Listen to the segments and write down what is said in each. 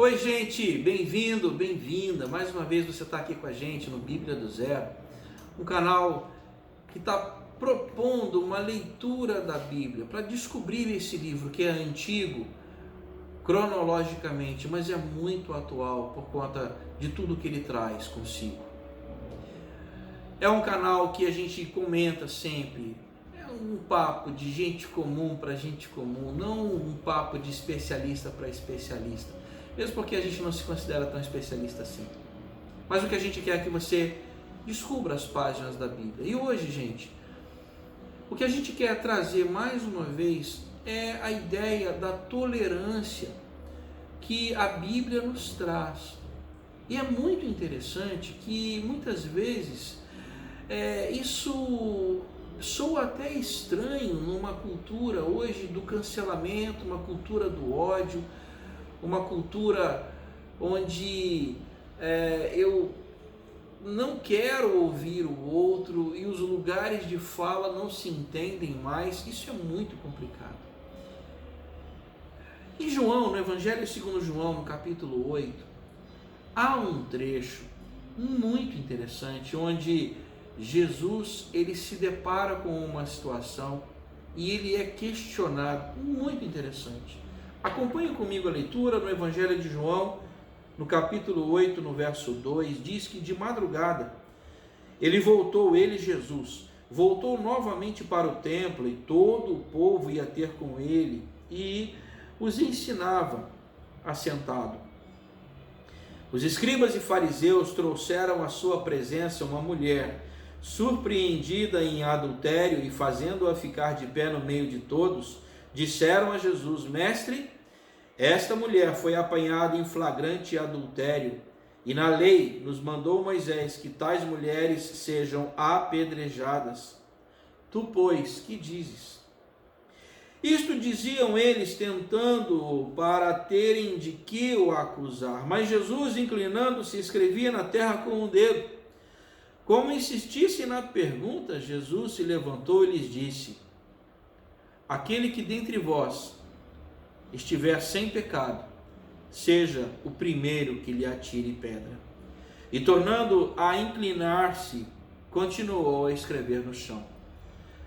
Oi, gente, bem-vindo, bem-vinda. Mais uma vez você está aqui com a gente no Bíblia do Zero, um canal que está propondo uma leitura da Bíblia para descobrir esse livro que é antigo cronologicamente, mas é muito atual por conta de tudo que ele traz consigo. É um canal que a gente comenta sempre, é um papo de gente comum para gente comum, não um papo de especialista para especialista. Mesmo porque a gente não se considera tão especialista assim. Mas o que a gente quer é que você descubra as páginas da Bíblia. E hoje, gente, o que a gente quer trazer mais uma vez é a ideia da tolerância que a Bíblia nos traz. E é muito interessante que muitas vezes isso soa até estranho numa cultura hoje do cancelamento, uma cultura do ódio, uma cultura onde eu não quero ouvir o outro e os lugares de fala não se entendem mais. Isso é muito complicado. Em João, no Evangelho segundo João, no capítulo 8, há um trecho muito interessante onde Jesus ele se depara com uma situação e ele é questionado, muito interessante. Acompanhe comigo a leitura no Evangelho de João, no capítulo 8, no verso 2, diz que de madrugada Jesus, voltou novamente para o templo e todo o povo ia ter com ele e os ensinava assentado. Os escribas e fariseus trouxeram à sua presença uma mulher surpreendida em adultério e fazendo-a ficar de pé no meio de todos, disseram a Jesus: Mestre, esta mulher foi apanhada em flagrante adultério, e na lei nos mandou Moisés que tais mulheres sejam apedrejadas. Tu, pois, que dizes? Isto diziam eles, tentando-o para terem de que o acusar. Mas Jesus, inclinando-se, escrevia na terra com o dedo. Como insistissem na pergunta, Jesus se levantou e lhes disse: Aquele que dentre vós estiver sem pecado, seja o primeiro que lhe atire pedra. E tornando a inclinar-se, continuou a escrever no chão.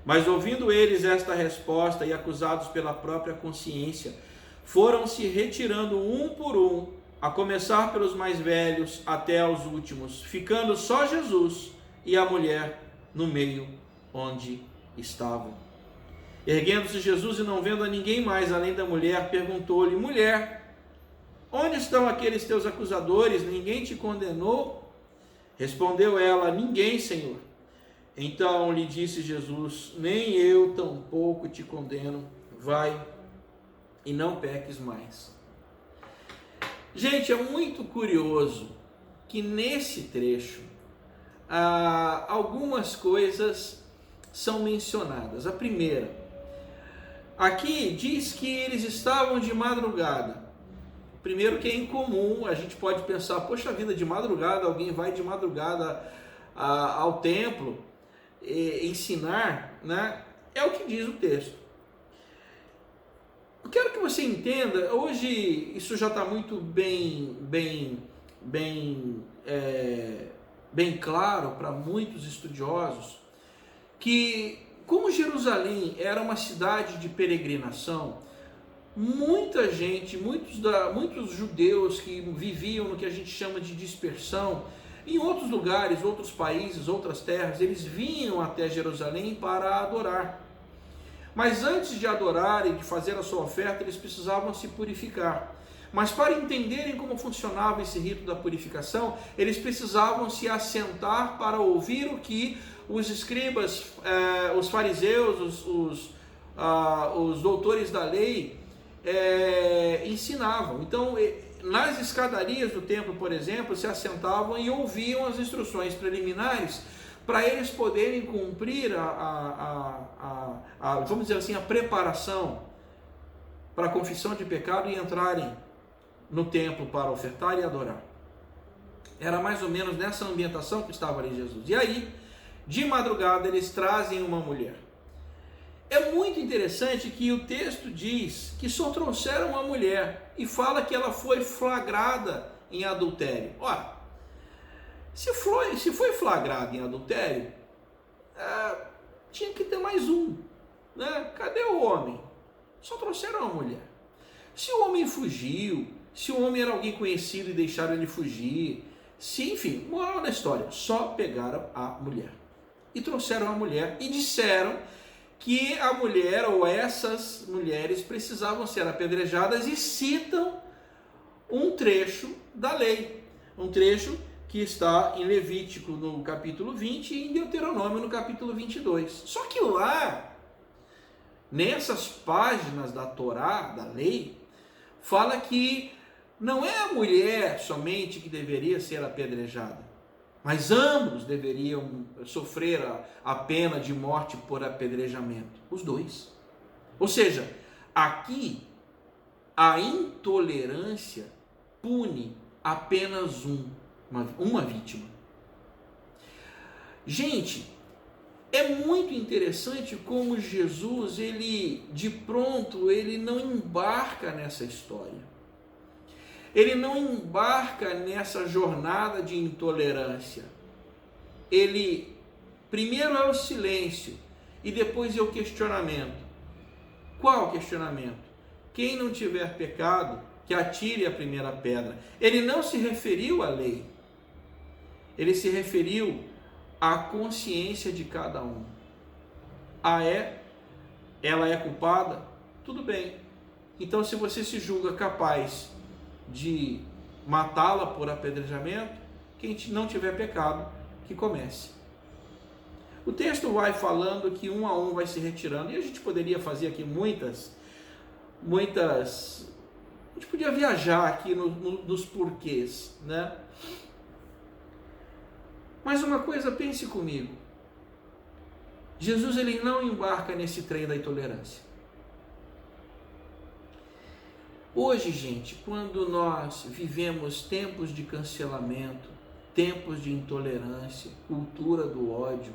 Mas ouvindo eles esta resposta e acusados pela própria consciência, foram se retirando um por um, a começar pelos mais velhos até aos últimos, ficando só Jesus e a mulher no meio onde estavam. Erguendo-se Jesus e não vendo a ninguém mais além da mulher, perguntou-lhe: Mulher, onde estão aqueles teus acusadores? Ninguém te condenou? Respondeu ela: Ninguém, Senhor. Então lhe disse Jesus: Nem eu tampouco te condeno. Vai e não peques mais. Gente, é muito curioso que nesse trecho algumas coisas são mencionadas. A primeira, aqui diz que eles estavam de madrugada. Primeiro que é incomum, a gente pode pensar, poxa vida, de madrugada, alguém vai de madrugada ao templo ensinar, né? É o que diz o texto. Eu quero que você entenda, hoje isso já está muito bem claro para muitos estudiosos, que como Jerusalém era uma cidade de peregrinação, muita gente, muitos judeus que viviam no que a gente chama de dispersão, em outros lugares, outros países, outras terras, eles vinham até Jerusalém para adorar. Mas antes de adorar e de fazer a sua oferta, eles precisavam se purificar. Mas para entenderem como funcionava esse rito da purificação, eles precisavam se assentar para ouvir o que os escribas, os fariseus, os doutores da lei ensinavam. Então, nas escadarias do templo, por exemplo, se assentavam e ouviam as instruções preliminares para eles poderem cumprir vamos dizer assim, a preparação para a confissão de pecado e entrarem no templo para ofertar e adorar. Era mais ou menos nessa ambientação que estava ali Jesus. E aí, de madrugada, eles trazem uma mulher. é muito interessante que o texto diz que só trouxeram uma mulher e fala que ela foi flagrada em adultério. Ora, se foi flagrada em adultério, tinha que ter mais um, né? Cadê o homem? Só trouxeram uma mulher. Se o homem fugiu, se o homem era alguém conhecido e deixaram ele fugir, enfim, moral da história, só pegaram a mulher. E trouxeram a mulher e disseram que a mulher ou essas mulheres precisavam ser apedrejadas e citam um trecho da lei, um trecho que está em Levítico no capítulo 20 e em Deuteronômio no capítulo 22. Só que lá, nessas páginas da Torá, da lei, fala que não é a mulher somente que deveria ser apedrejada, mas ambos deveriam sofrer a pena de morte por apedrejamento, os dois. Ou seja, aqui a intolerância pune apenas uma vítima. Gente, é muito interessante como Jesus, de pronto, ele não embarca nessa história. Ele não embarca nessa jornada de intolerância. Ele, primeiro é o silêncio e depois é o questionamento. Qual o questionamento? Quem não tiver pecado, que atire a primeira pedra. Ele não se referiu à lei. Ele se referiu à consciência de cada um. Ela é culpada? Tudo bem. Então, se você se julga capaz de matá-la por apedrejamento, quem não tiver pecado, que comece. O texto vai falando que um a um vai se retirando, e a gente poderia fazer aqui muitas, a gente podia viajar aqui nos porquês, né? Mas uma coisa, pense comigo, Jesus ele não embarca nesse trem da intolerância. Hoje, gente, quando nós vivemos tempos de cancelamento, tempos de intolerância, cultura do ódio,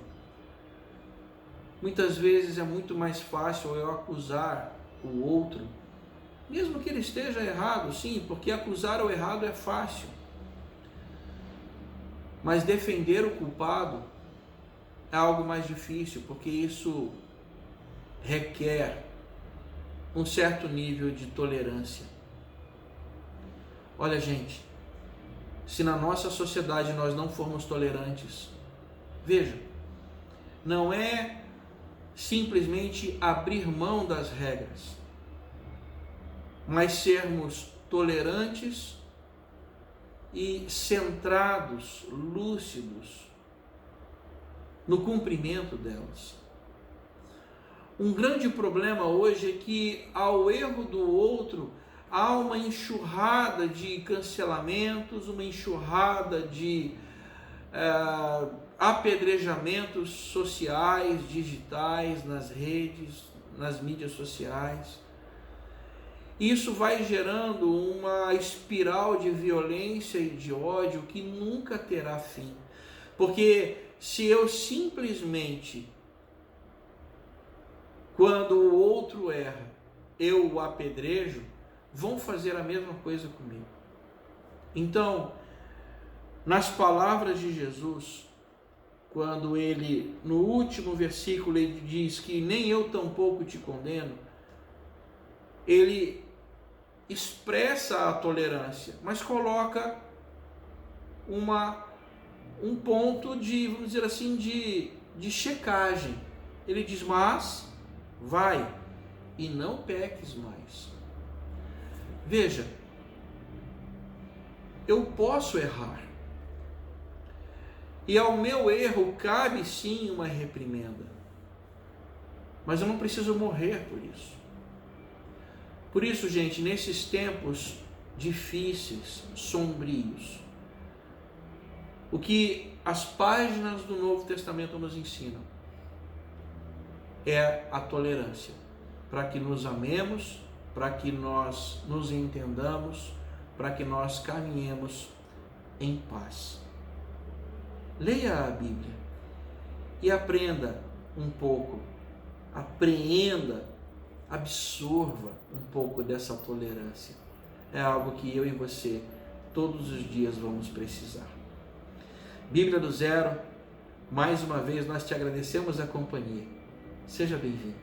muitas vezes é muito mais fácil eu acusar o outro, mesmo que ele esteja errado, sim, porque acusar o errado é fácil. Mas defender o culpado é algo mais difícil, porque isso requer um certo nível de tolerância. Olha, gente, se na nossa sociedade nós não formos tolerantes, veja, não é simplesmente abrir mão das regras, mas sermos tolerantes e centrados, lúcidos no cumprimento delas. Um grande problema hoje é que ao erro do outro há uma enxurrada de cancelamentos, uma enxurrada de apedrejamentos sociais, digitais, nas redes, nas mídias sociais. Isso vai gerando uma espiral de violência e de ódio que nunca terá fim. Porque se eu simplesmente, quando o outro erra, eu o apedrejo, vão fazer a mesma coisa comigo. Então, nas palavras de Jesus, quando ele, no último versículo, ele diz que nem eu tampouco te condeno, ele expressa a tolerância, mas coloca um ponto de, vamos dizer assim, de checagem. Ele diz, mas vai e não peques mais. Veja, eu posso errar, e ao meu erro cabe sim uma reprimenda, mas eu não preciso morrer por isso. Por isso, gente, nesses tempos difíceis, sombrios, o que as páginas do Novo Testamento nos ensinam é a tolerância, para que nos amemos, para que nós nos entendamos, para que nós caminhemos em paz. Leia a Bíblia e aprenda um pouco apreenda, absorva um pouco dessa tolerância. É algo que eu e você todos os dias vamos precisar. Bíblia do Zero, mais uma vez nós te agradecemos a companhia. Seja bem-vindo.